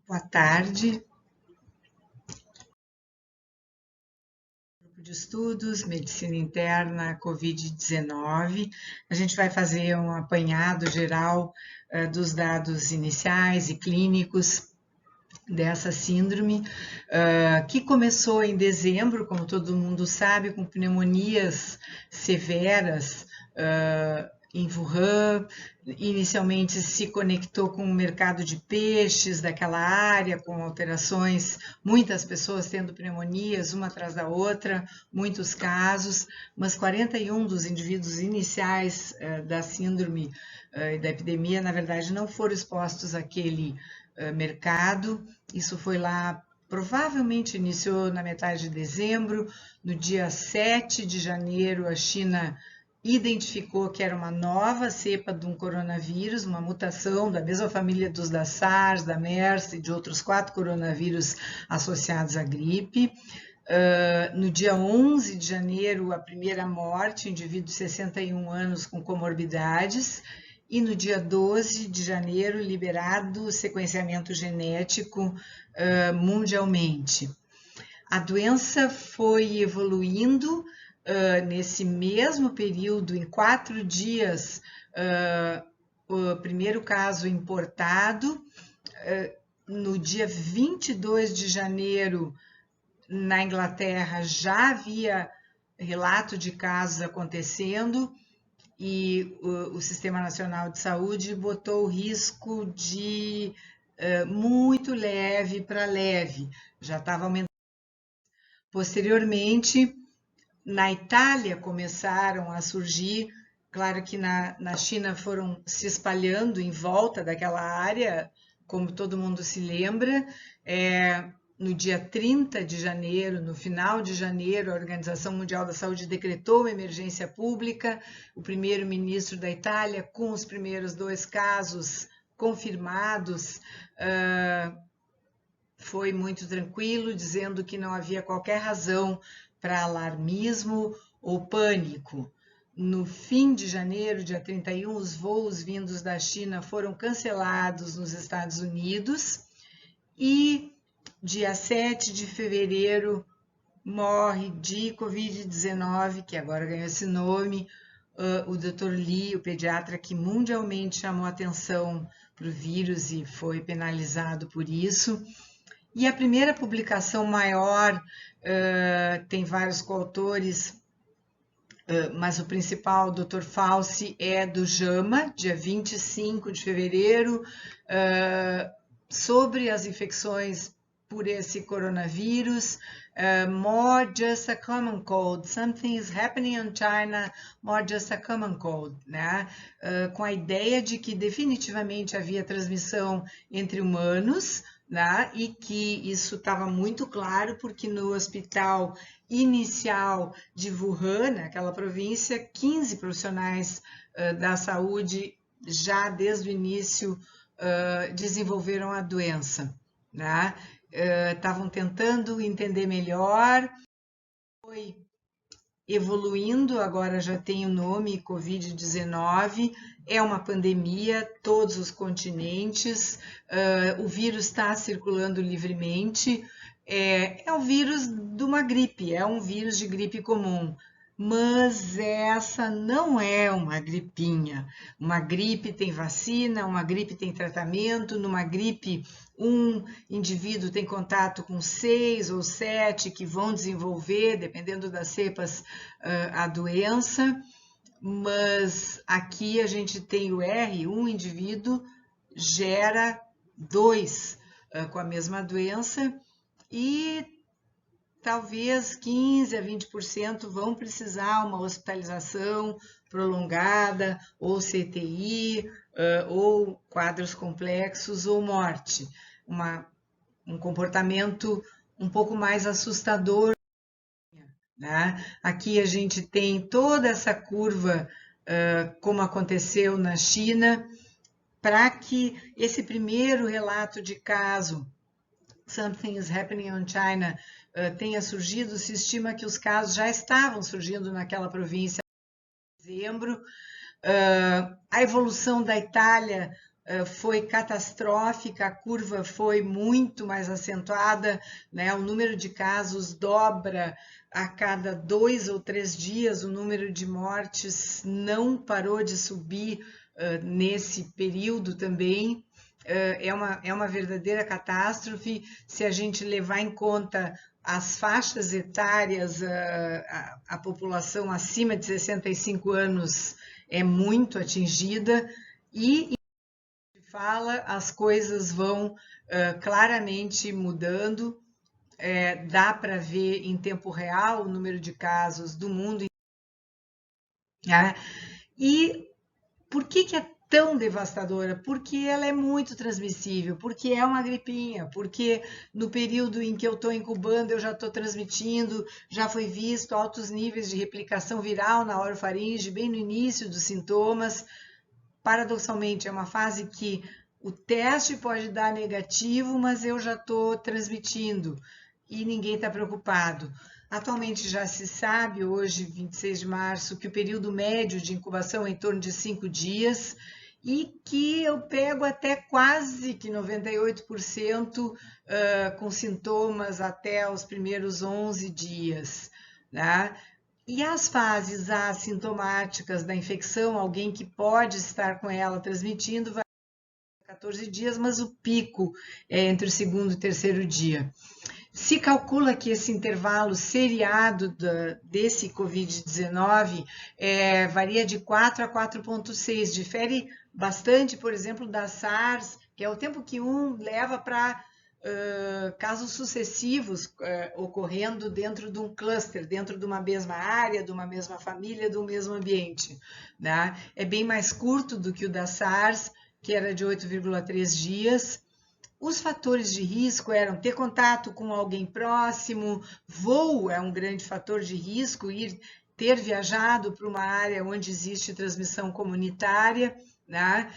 Boa tarde. Grupo de Estudos, Medicina Interna, Covid-19. A gente vai fazer um apanhado geral dos dados iniciais e clínicos dessa síndrome, que começou em dezembro, como todo mundo sabe, com pneumonias severas em Wuhan. Inicialmente se conectou com o mercado de peixes daquela área, com alterações, muitas pessoas tendo pneumonias uma atrás da outra, muitos casos, mas 41 dos indivíduos iniciais da síndrome e da epidemia, na verdade, não foram expostos àquele mercado. Isso foi lá, provavelmente iniciou na metade de dezembro. No dia 7 de janeiro, a China identificou que era uma nova cepa de um coronavírus, uma mutação da mesma família dos da SARS, da MERS e de outros 4 coronavírus associados à gripe. No dia 11 de janeiro, a primeira morte, indivíduo de 61 anos com comorbidades. E no dia 12 de janeiro, liberado o sequenciamento genético mundialmente. A doença foi evoluindo nesse mesmo período, em 4 dias, o primeiro caso importado. No dia 22 de janeiro, na Inglaterra, já havia relato de casos acontecendo, e o Sistema Nacional de Saúde botou o risco de muito leve para leve, já estava aumentando. Posteriormente, na Itália começaram a surgir, claro que na China foram se espalhando em volta daquela área, como todo mundo se lembra. No dia 30 de janeiro, no final de janeiro, a Organização Mundial da Saúde decretou uma emergência pública. O primeiro-ministro da Itália, com os primeiros 2 casos confirmados, foi muito tranquilo, dizendo que não havia qualquer razão para alarmismo ou pânico. No fim de janeiro, dia 31, os voos vindos da China foram cancelados nos Estados Unidos, e dia 7 de fevereiro morre de Covid-19, que agora ganhou esse nome, o Dr. Li, o pediatra que mundialmente chamou atenção para o vírus e foi penalizado por isso. E a primeira publicação maior, tem vários coautores, mas o principal, o Dr. Fauci, é do JAMA, dia 25 de fevereiro, sobre as infecções por esse coronavírus. More just a common cold, something is happening in China, more just a common cold, né? Com a ideia de que definitivamente havia transmissão entre humanos, né? E que isso estava muito claro, porque no hospital inicial de Wuhan, naquela província, 15 profissionais da saúde já desde o início desenvolveram a doença, né? Estavam tentando entender melhor, foi evoluindo, agora já tem o nome Covid-19, é uma pandemia, todos os continentes, o vírus está circulando livremente, é o vírus de uma gripe, é um vírus de gripe comum, mas essa não é uma gripinha. Uma gripe tem vacina, uma gripe tem tratamento. Numa gripe, um indivíduo tem contato com 6 ou 7 que vão desenvolver, dependendo das cepas, a doença. Mas aqui a gente tem o R, um indivíduo gera 2 com a mesma doença, e talvez 15 a 20% vão precisar uma hospitalização prolongada, ou CTI, ou quadros complexos, ou morte. Um comportamento um pouco mais assustador, né? Aqui a gente tem toda essa curva, como aconteceu na China, para que esse primeiro relato de caso, Something is happening in China, tenha surgido. Se estima que os casos já estavam surgindo naquela província em dezembro. A evolução da Itália foi catastrófica, a curva foi muito mais acentuada, né? O número de casos dobra a cada 2 ou 3 dias, o número de mortes não parou de subir nesse período também. É uma verdadeira catástrofe. Se a gente levar em conta as faixas etárias, a população acima de 65 anos é muito atingida e fala, as coisas vão claramente mudando. Dá para ver em tempo real o número de casos do mundo. Né? E por que é tão devastadora? Porque ela é muito transmissível, porque é uma gripinha, porque no período em que eu estou incubando eu já estou transmitindo, já foi visto altos níveis de replicação viral na orofaringe, bem no início dos sintomas. Paradoxalmente, é uma fase que o teste pode dar negativo, mas eu já estou transmitindo e ninguém está preocupado. Atualmente já se sabe, hoje, 26 de março, que o período médio de incubação é em torno de 5 dias e que eu pego até quase que 98% com sintomas até os primeiros 11 dias. Né? E as fases assintomáticas da infecção, alguém que pode estar com ela transmitindo, vai 14 dias, mas o pico é entre o segundo e terceiro dia. Se calcula que esse intervalo seriado desse Covid-19 varia de 4 a 4,6, difere bastante, por exemplo, da SARS, que é o tempo que um leva para casos sucessivos ocorrendo dentro de um cluster, dentro de uma mesma área, de uma mesma família, de um mesmo ambiente. Né? É bem mais curto do que o da SARS, que era de 8,3 dias. Os fatores de risco eram ter contato com alguém próximo, voo é um grande fator de risco, ter viajado para uma área onde existe transmissão comunitária. Né?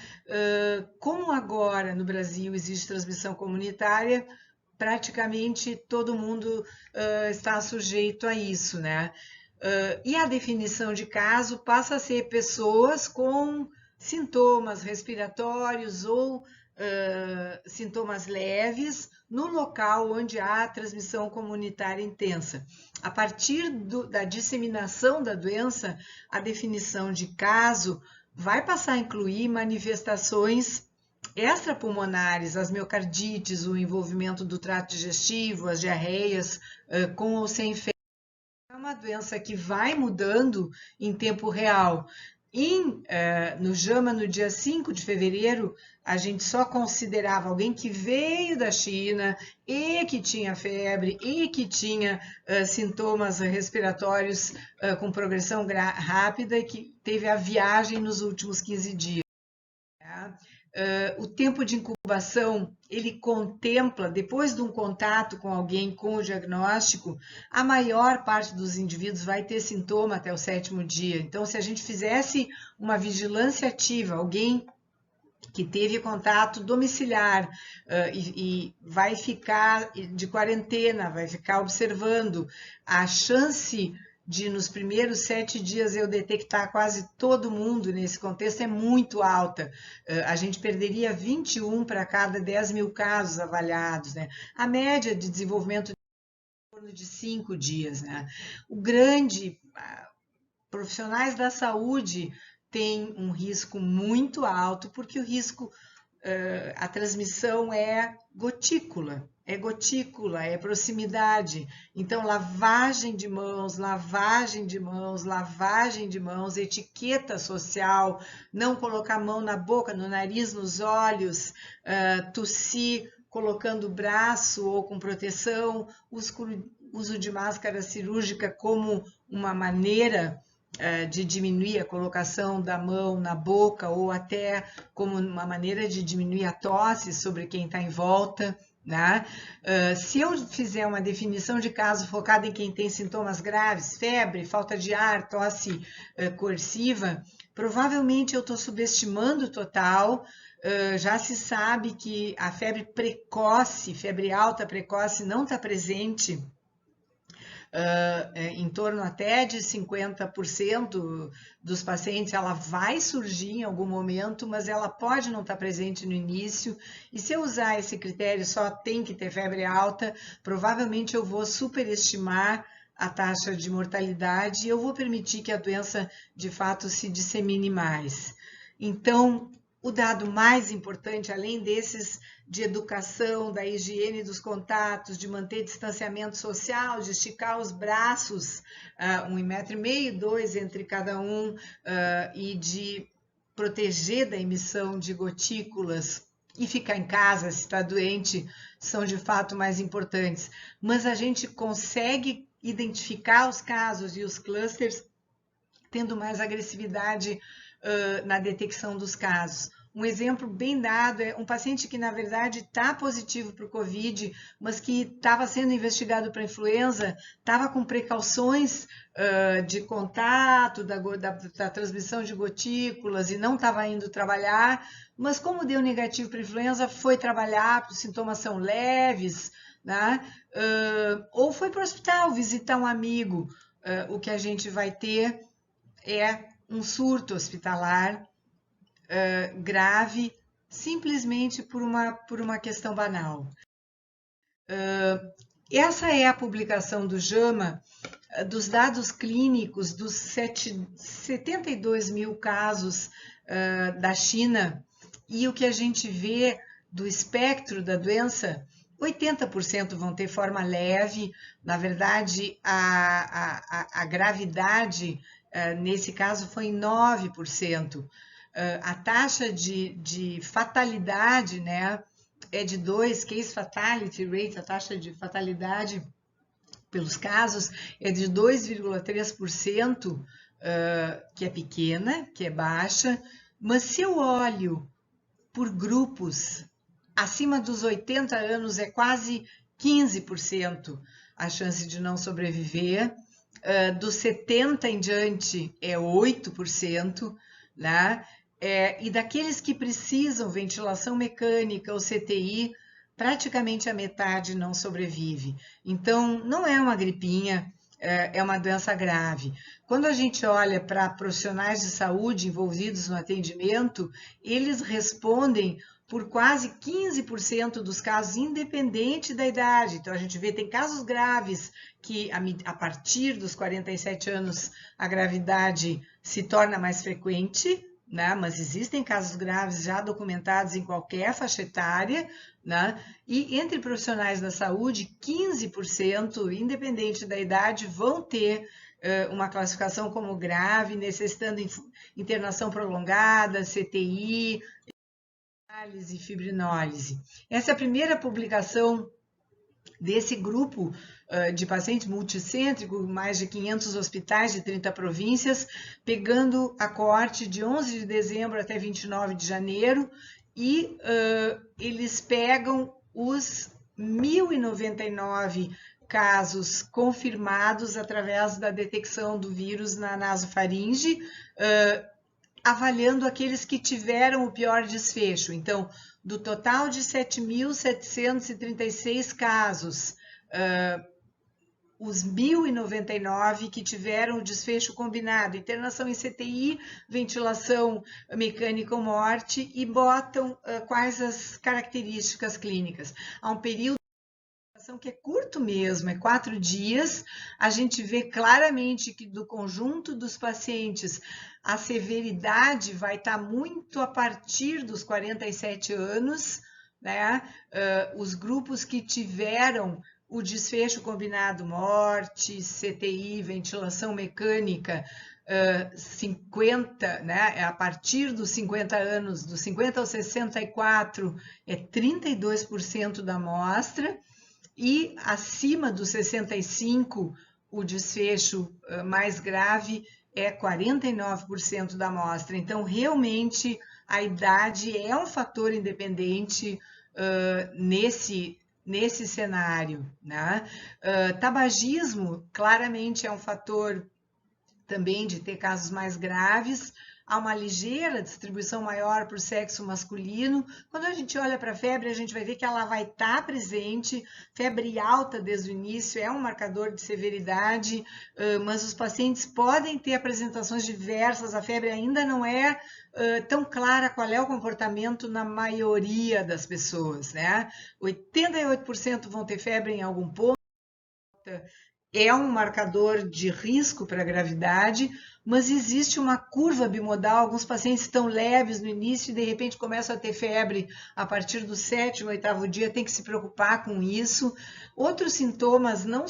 Como agora no Brasil existe transmissão comunitária, praticamente todo mundo está sujeito a isso. Né? E a definição de caso passa a ser pessoas com sintomas respiratórios ou sintomas leves no local onde há transmissão comunitária intensa. A partir da disseminação da doença, a definição de caso vai passar a incluir manifestações extrapulmonares, as miocardites, o envolvimento do trato digestivo, as diarreias, com ou sem febre. É uma doença que vai mudando em tempo real. No JAMA, no dia 5 de fevereiro, a gente só considerava alguém que veio da China e que tinha febre e que tinha sintomas respiratórios com progressão rápida e que teve a viagem nos últimos 15 dias. O tempo de incubação, ele contempla, depois de um contato com alguém com o diagnóstico, a maior parte dos indivíduos vai ter sintoma até o 7º dia. Então, se a gente fizesse uma vigilância ativa, alguém que teve contato domiciliar e vai ficar de quarentena, vai ficar observando, a chance de nos primeiros 7 dias eu detectar quase todo mundo nesse contexto é muito alta. A gente perderia 21 para cada 10 mil casos avaliados. Né? A média de desenvolvimento em torno de 5 dias. Né? Profissionais da saúde têm um risco muito alto, porque o risco, a transmissão é gotícula, é proximidade. Então, lavagem de mãos, etiqueta social, não colocar a mão na boca, no nariz, nos olhos, tossir colocando o braço ou com proteção, uso de máscara cirúrgica como uma maneira de diminuir a colocação da mão na boca ou até como uma maneira de diminuir a tosse sobre quem está em volta. Né? Se eu fizer uma definição de caso focada em quem tem sintomas graves, febre, falta de ar, tosse coerciva, provavelmente eu estou subestimando o total. Já se sabe que a febre precoce, febre alta precoce, não está presente em torno até de 50% dos pacientes, ela vai surgir em algum momento, mas ela pode não estar presente no início. E se eu usar esse critério, só tem que ter febre alta, provavelmente eu vou superestimar a taxa de mortalidade e eu vou permitir que a doença, de fato, se dissemine mais. Então, o dado mais importante, além desses de educação, da higiene dos contatos, de manter distanciamento social, de esticar os braços, 1,5 m, 2 entre cada um, e de proteger da emissão de gotículas e ficar em casa se está doente, são de fato mais importantes. Mas a gente consegue identificar os casos e os clusters tendo mais agressividade na detecção dos casos. Um exemplo bem dado é um paciente que, na verdade, está positivo para o Covid, mas que estava sendo investigado para influenza, estava com precauções de contato, da transmissão de gotículas e não estava indo trabalhar, mas como deu negativo para influenza, foi trabalhar, os sintomas são leves, né? Ou foi para o hospital visitar um amigo. O que a gente vai ter é um surto hospitalar grave, simplesmente por uma questão banal. Essa é a publicação do JAMA dos dados clínicos dos 72 mil casos da China, e o que a gente vê do espectro da doença, 80% vão ter forma leve. Na verdade, a gravidade nesse caso foi 9%. A taxa de fatalidade, né, é de 2, case fatality rate, a taxa de fatalidade pelos casos é de 2,3%, que é pequena, que é baixa, mas se eu olho por grupos, acima dos 80 anos é quase 15% a chance de não sobreviver, dos 70 em diante é 8%, né? E daqueles que precisam ventilação mecânica ou CTI, praticamente a metade não sobrevive. Então, não é uma gripinha, é uma doença grave. Quando a gente olha para profissionais de saúde envolvidos no atendimento, eles respondem por quase 15% dos casos, independente da idade. Então, a gente vê, tem casos graves que, a partir dos 47 anos, a gravidade se torna mais frequente, né? Mas existem casos graves já documentados em qualquer faixa etária, né? E entre profissionais da saúde, 15%, independente da idade, vão ter uma classificação como grave, necessitando internação prolongada, CTI, e fibrinólise. Essa é a primeira publicação desse grupo de pacientes multicêntrico, mais de 500 hospitais de 30 províncias, pegando a coorte de 11 de dezembro até 29 de janeiro, e eles pegam os 1.099 casos confirmados através da detecção do vírus na nasofaringe, avaliando aqueles que tiveram o pior desfecho. Então, do total de 7.736 casos, os 1.099 que tiveram o desfecho combinado, internação em CTI, ventilação mecânica ou morte, e botam quais as características clínicas. Há um período que é curto mesmo, é 4 dias, a gente vê claramente que do conjunto dos pacientes, a severidade vai estar muito a partir dos 47 anos, né? Os grupos que tiveram o desfecho combinado, morte, CTI, ventilação mecânica, 50, né? A partir dos 50 anos, dos 50 aos 64, é 32% da amostra, e acima dos 65, o desfecho mais grave é 49% da amostra. Então, realmente, a idade é um fator independente nesse cenário, né? Tabagismo, claramente, é um fator também de ter casos mais graves. há uma ligeira distribuição maior para o sexo masculino. Quando a gente olha para a febre, a gente vai ver que ela vai estar presente. Febre alta desde o início é um marcador de severidade, mas os pacientes podem ter apresentações diversas. A febre ainda não é tão clara qual é o comportamento na maioria das pessoas, né? 88% vão ter febre em algum ponto, é um marcador de risco para a gravidade, mas existe uma curva bimodal. Alguns pacientes estão leves no início e de repente começam a ter febre a partir do 7º, 8º dia, tem que se preocupar com isso. Outros sintomas não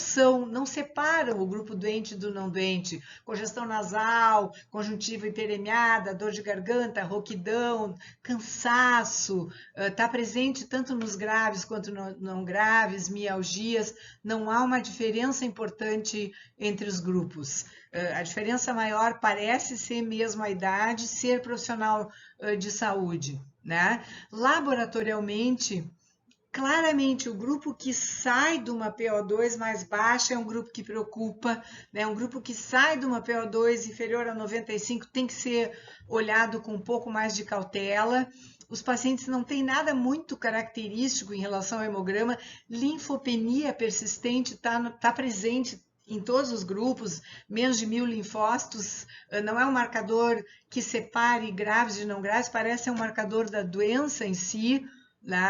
separam o grupo doente do não doente. Congestão nasal, conjuntiva hiperemiada, dor de garganta, rouquidão, cansaço, está presente tanto nos graves quanto não graves, mialgias. Não há uma diferença importante entre os grupos. A diferença maior parece ser mesmo a idade, ser profissional de saúde, né? Laboratorialmente, claramente, o grupo que sai de uma PO2 mais baixa é um grupo que preocupa, né? Um grupo que sai de uma PO2 inferior a 95 tem que ser olhado com um pouco mais de cautela. Os pacientes não têm nada muito característico em relação ao hemograma. Linfopenia persistente está presente em todos os grupos, menos de 1.000 linfócitos, não é um marcador que separe graves de não graves, parece um marcador da doença em si, né?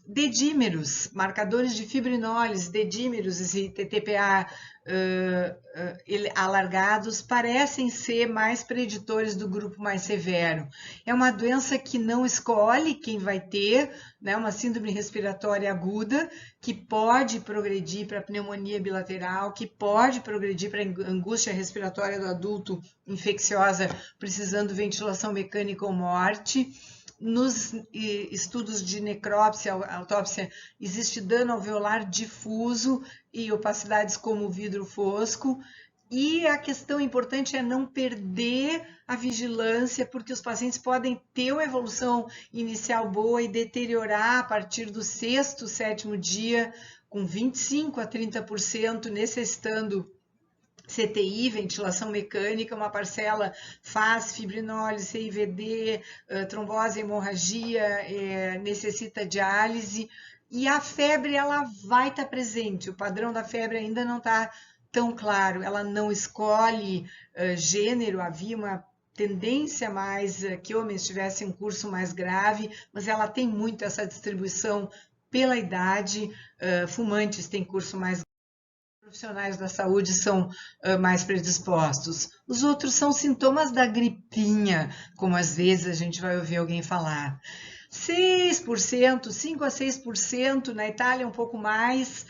Dedímeros, marcadores de fibrinólise, dedímeros e TTPA alargados parecem ser mais preditores do grupo mais severo. É uma doença que não escolhe quem vai ter, né? Uma síndrome respiratória aguda que pode progredir para pneumonia bilateral, que pode progredir para angústia respiratória do adulto infecciosa, precisando de ventilação mecânica ou morte. Nos estudos de necrópsia, autópsia, existe dano alveolar difuso e opacidades como vidro fosco. E a questão importante é não perder a vigilância, porque os pacientes podem ter uma evolução inicial boa e deteriorar a partir do 6º, 7º dia, com 25% a 30%, necessitando CTI, ventilação mecânica, uma parcela faz fibrinólise, CIVD, trombose, hemorragia, necessita diálise, e a febre ela vai estar presente. O padrão da febre ainda não está tão claro, ela não escolhe gênero. Havia uma tendência mais que homens tivessem um curso mais grave, mas ela tem muito essa distribuição pela idade. Fumantes têm curso mais, profissionais da saúde são mais predispostos. Os outros são sintomas da gripinha, como às vezes a gente vai ouvir alguém falar. 6%, 5 a 6%, na Itália um pouco mais,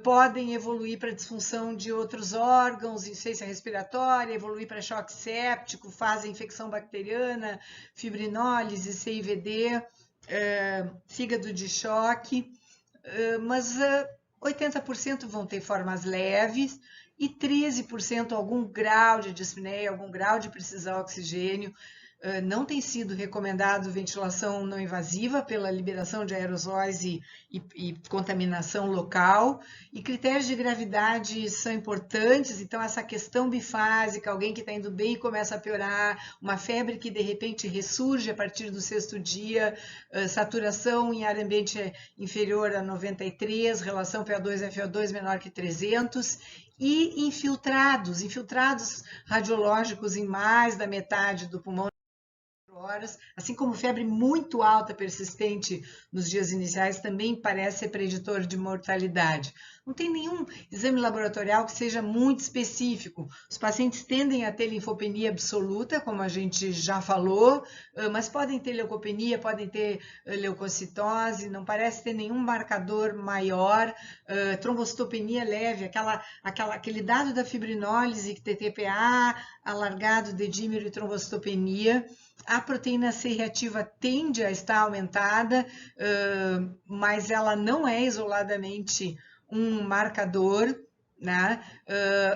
podem evoluir para disfunção de outros órgãos, insuficiência respiratória, evoluir para choque séptico, fase infecção bacteriana, fibrinólise, CIVD, fígado de choque, mas 80% vão ter formas leves e 13% algum grau de dispneia, algum grau de precisão oxigênio. Não tem sido recomendado ventilação não invasiva pela liberação de aerosóis e contaminação local. E critérios de gravidade são importantes, então essa questão bifásica, alguém que está indo bem e começa a piorar, uma febre que de repente ressurge a partir do 6º dia, saturação em ar ambiente inferior a 93, relação PO2-FO2 menor que 300, e infiltrados radiológicos em mais da metade do pulmão, horas, assim como febre muito alta persistente nos dias iniciais também parece ser preditor de mortalidade. Não tem nenhum exame laboratorial que seja muito específico. Os pacientes tendem a ter linfopenia absoluta, como a gente já falou, mas podem ter leucopenia, podem ter leucocitose, não parece ter nenhum marcador maior. Trombocitopenia leve, aquele dado da fibrinólise, TTPA, alargado, dedímero e trombocitopenia. A proteína C reativa tende a estar aumentada, mas ela não é isoladamente um marcador, né?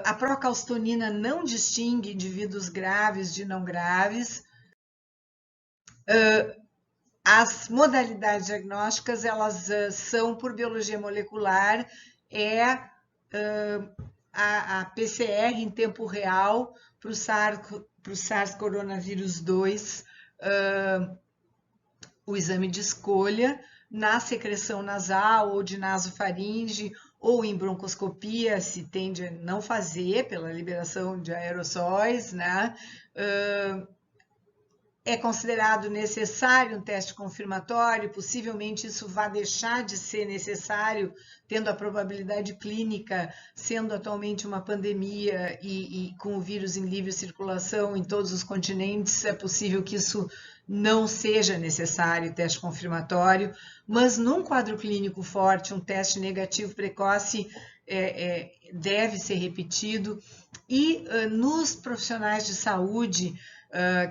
A procalcitonina não distingue indivíduos graves de não graves. As modalidades diagnósticas, elas são por biologia molecular, a PCR em tempo real para o SARS-Coronavírus 2, o exame de escolha na secreção nasal ou de nasofaringe ou em broncoscopia, se tende a não fazer pela liberação de aerossóis, né? É considerado necessário um teste confirmatório, possivelmente isso vai deixar de ser necessário, tendo a probabilidade clínica, sendo atualmente uma pandemia e com o vírus em livre circulação em todos os continentes, é possível que isso não seja necessário, teste confirmatório, mas num quadro clínico forte, um teste negativo precoce deve ser repetido, e nos profissionais de saúde,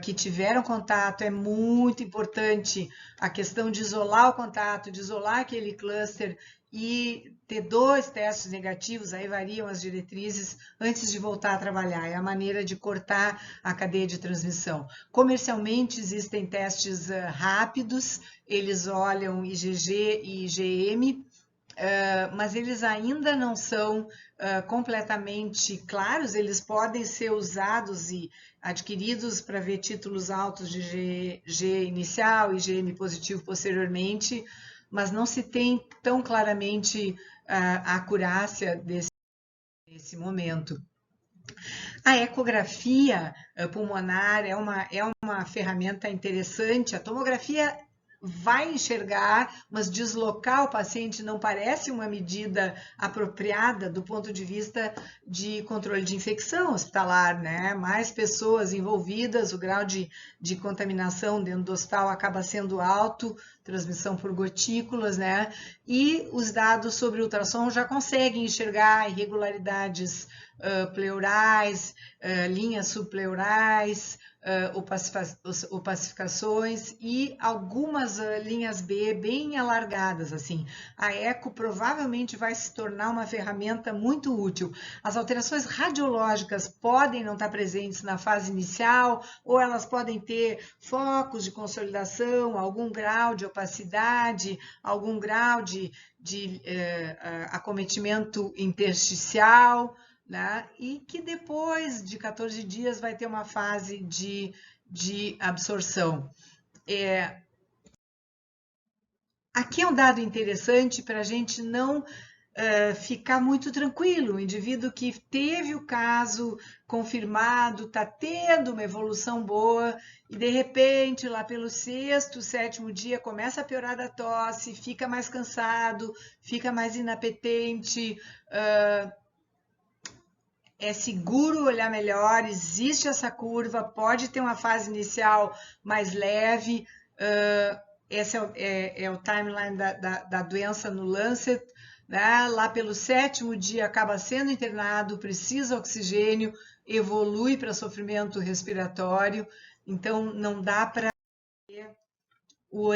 que tiveram contato, é muito importante a questão de isolar o contato, de isolar aquele cluster e ter 2 testes negativos, aí variam as diretrizes, antes de voltar a trabalhar. É a maneira de cortar a cadeia de transmissão. Comercialmente, existem testes rápidos, eles olham IgG e IgM, mas eles ainda não são completamente claros, eles podem ser usados e adquiridos para ver títulos altos de IgG inicial e IgM positivo posteriormente, mas não se tem tão claramente a acurácia desse momento. A ecografia pulmonar é uma ferramenta interessante. A tomografia vai enxergar, mas deslocar o paciente não parece uma medida apropriada do ponto de vista de controle de infecção hospitalar, né? Mais pessoas envolvidas, o grau de contaminação dentro do hospital acaba sendo alto, transmissão por gotículas, né? E os dados sobre ultrassom já conseguem enxergar irregularidades pleurais, linhas subpleurais, opacificações e algumas linhas B bem alargadas, assim. A eco provavelmente vai se tornar uma ferramenta muito útil. As alterações radiológicas podem não estar presentes na fase inicial, ou elas podem ter focos de consolidação, algum grau de opacidade, algum grau de acometimento intersticial, né? E que depois de 14 dias vai ter uma fase de absorção. Aqui é um dado interessante para a gente não ficar muito tranquilo. O indivíduo que teve o caso confirmado, está tendo uma evolução boa, e de repente, lá pelo 6º, 7º dia, começa a piorar da tosse, fica mais cansado, fica mais inapetente, é seguro olhar melhor, existe essa curva, pode ter uma fase inicial mais leve. Esse é o timeline da doença no Lancet, né? Lá pelo 7º dia acaba sendo internado, precisa oxigênio, evolui para sofrimento respiratório, então não dá para o